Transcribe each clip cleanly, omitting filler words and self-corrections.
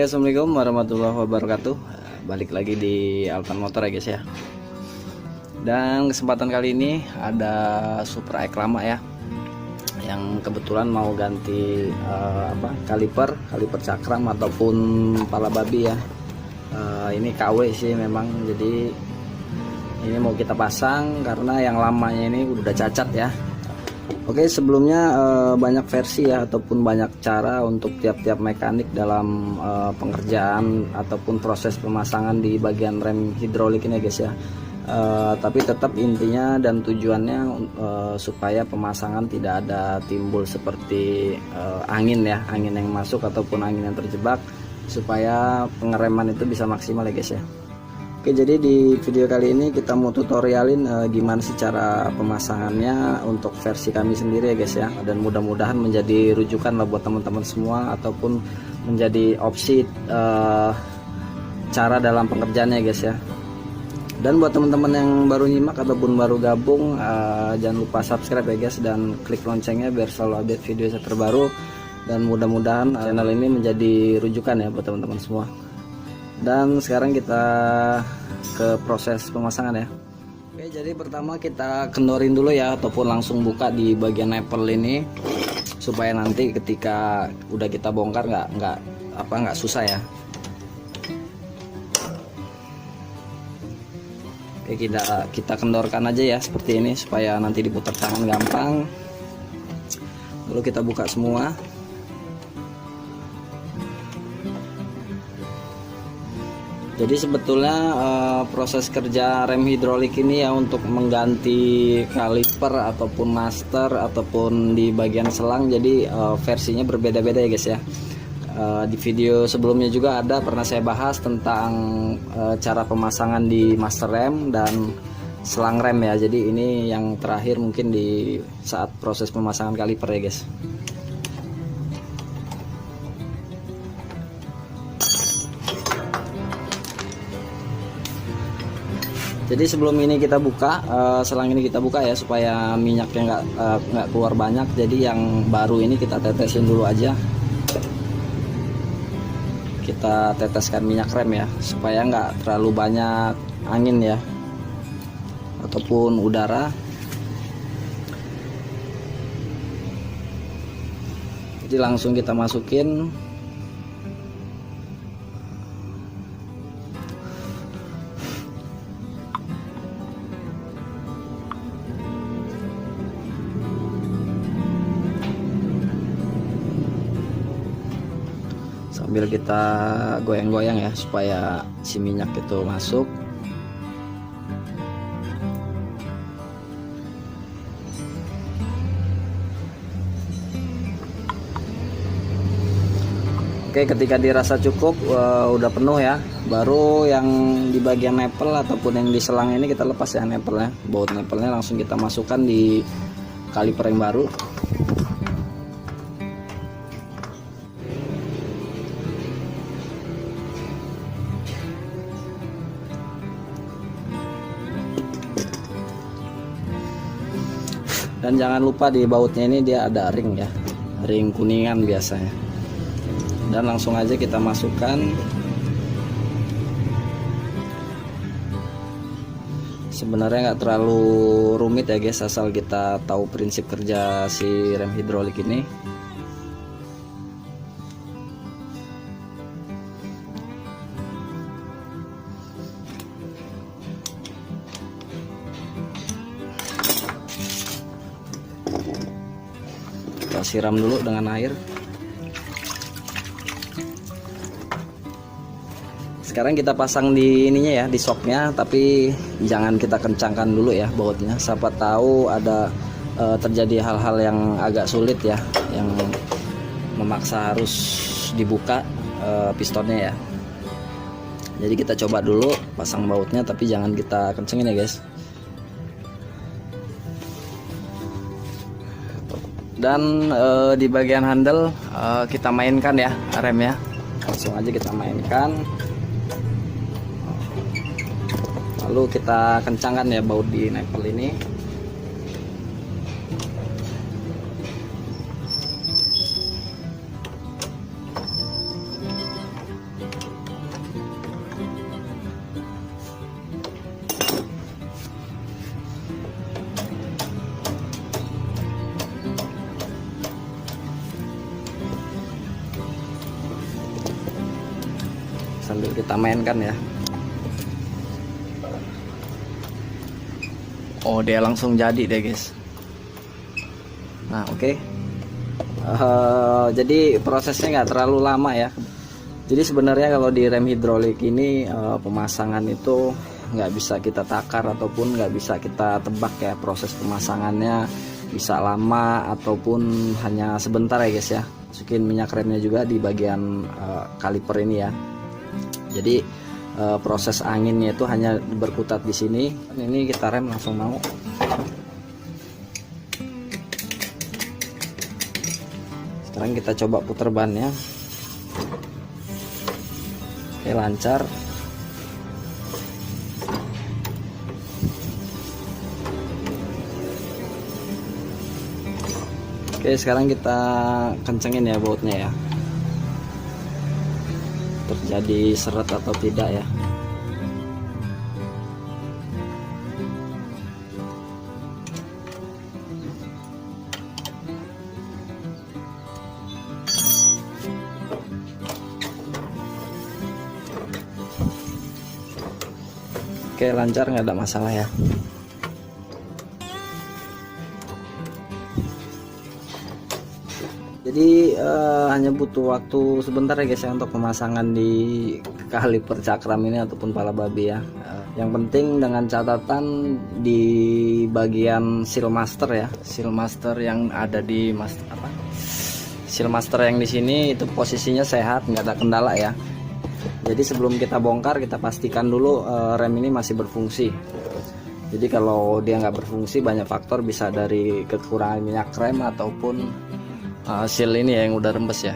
Oke, assalamualaikum warahmatullahi wabarakatuh. Balik lagi di Altan Motor ya guys ya. Dan kesempatan kali ini ada Supra X lama ya, yang kebetulan mau ganti kaliper cakram ataupun pala babi ya. Ini KW sih memang, jadi ini mau kita pasang karena yang lamanya ini udah cacat ya. Oke, sebelumnya banyak versi ya ataupun banyak cara untuk tiap-tiap mekanik dalam pengerjaan ataupun proses pemasangan di bagian rem hidrolik ini guys ya. Tapi tetap intinya dan tujuannya supaya pemasangan tidak ada timbul seperti angin ya, angin yang masuk ataupun angin yang terjebak, supaya pengereman itu bisa maksimal ya guys ya. Oke, jadi di video kali ini kita mau tutorialin gimana sih cara pemasangannya untuk versi kami sendiri ya guys ya, dan mudah-mudahan menjadi rujukan lah buat teman-teman semua ataupun menjadi opsi cara dalam pengerjaannya ya guys ya. Dan buat teman-teman yang baru nyimak ataupun baru gabung, jangan lupa subscribe ya guys, dan klik loncengnya biar selalu update video saya terbaru, dan mudah-mudahan channel ini menjadi rujukan ya buat teman-teman semua. Dan sekarang kita ke proses pemasangan ya. Oke, jadi pertama kita kendorin dulu ya, ataupun langsung buka di bagian nipple ini, supaya nanti ketika udah kita bongkar nggak susah ya. Oke, kita kendorkan aja ya seperti ini supaya nanti diputar tangan gampang. Lalu kita buka semua. Jadi sebetulnya proses kerja rem hidrolik ini ya untuk mengganti kaliper ataupun master ataupun di bagian selang, jadi versinya berbeda-beda ya guys ya. Di video sebelumnya juga pernah saya bahas tentang cara pemasangan di master rem dan selang rem ya. Jadi ini yang terakhir mungkin di saat proses pemasangan kaliper ya guys. Jadi sebelum ini kita buka, selang ini kita buka ya, supaya minyaknya nggak keluar banyak. Jadi yang baru ini kita tetesin dulu aja. Kita teteskan minyak rem ya, supaya nggak terlalu banyak angin ya ataupun udara. Jadi langsung kita masukin. Sambil kita goyang-goyang ya, supaya si minyak itu masuk. Oke, ketika dirasa cukup udah penuh ya, baru yang di bagian nipple ataupun yang di selang ini kita lepas ya nipple-nya. Baut nipple-nya langsung kita masukkan di kaliper yang baru. Dan jangan lupa di bautnya ini dia ada ring ya, ring kuningan biasanya. Dan langsung aja kita masukkan. Sebenarnya nggak terlalu rumit ya guys, asal kita tahu prinsip kerja si rem hidrolik ini. Kita siram dulu dengan air. Sekarang kita pasang di ininya ya, di shocknya, tapi jangan kita kencangkan dulu ya bautnya. Siapa tahu ada terjadi hal-hal yang agak sulit ya, yang memaksa harus dibuka pistonnya ya. Jadi kita coba dulu pasang bautnya, tapi jangan kita kencengin ya guys. Dan di bagian handle kita mainkan ya remnya, langsung aja kita mainkan, lalu kita kencangkan ya baut di nipple ini. kita mainkan ya. Oh, dia langsung jadi deh guys. Nah oke. Jadi prosesnya nggak terlalu lama ya. Jadi sebenarnya kalau di rem hidrolik ini pemasangan itu nggak bisa kita takar ataupun nggak bisa kita tebak ya. Proses pemasangannya bisa lama ataupun hanya sebentar ya guys ya. Masukin minyak remnya juga di bagian kaliper ini ya. Jadi proses anginnya itu hanya berkutat di sini. Ini kita rem langsung mau. Sekarang kita coba putar bannya. Oke, lancar. Oke, sekarang kita kencengin ya bautnya ya. Terjadi seret atau tidak ya. Oke, lancar, nggak ada masalah ya. Jadi hanya butuh waktu sebentar ya guys ya untuk pemasangan di kaliper cakram ini ataupun pala babi ya. Yang penting dengan catatan di bagian seal master ya, seal master yang ada di seal master yang di sini itu posisinya sehat, nggak ada kendala ya. Jadi sebelum kita bongkar kita pastikan dulu rem ini masih berfungsi. Jadi kalau dia nggak berfungsi banyak faktor, bisa dari kekurangan minyak rem ataupun seal ini ya yang udah rembes ya.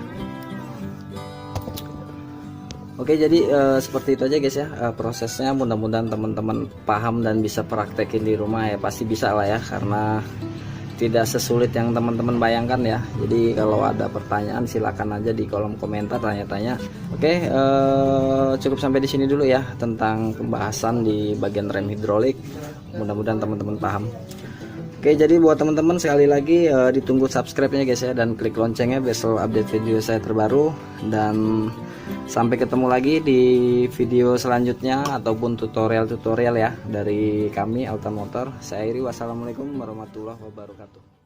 Oke, jadi seperti itu aja guys ya prosesnya. Mudah-mudahan teman-teman paham dan bisa praktekin di rumah ya. Pasti bisa lah ya, karena tidak sesulit yang teman-teman bayangkan ya. Jadi kalau ada pertanyaan silakan aja di kolom komentar, tanya-tanya. Oke, cukup sampai di sini dulu ya tentang pembahasan di bagian rem hidrolik. Mudah-mudahan teman-teman paham. Oke, jadi buat teman-teman sekali lagi ditunggu subscribe-nya guys ya, dan klik loncengnya biar selalu update video saya terbaru. Dan sampai ketemu lagi di video selanjutnya ataupun tutorial-tutorial ya dari kami Altan Motor. Saya Iri, wassalamualaikum warahmatullahi wabarakatuh.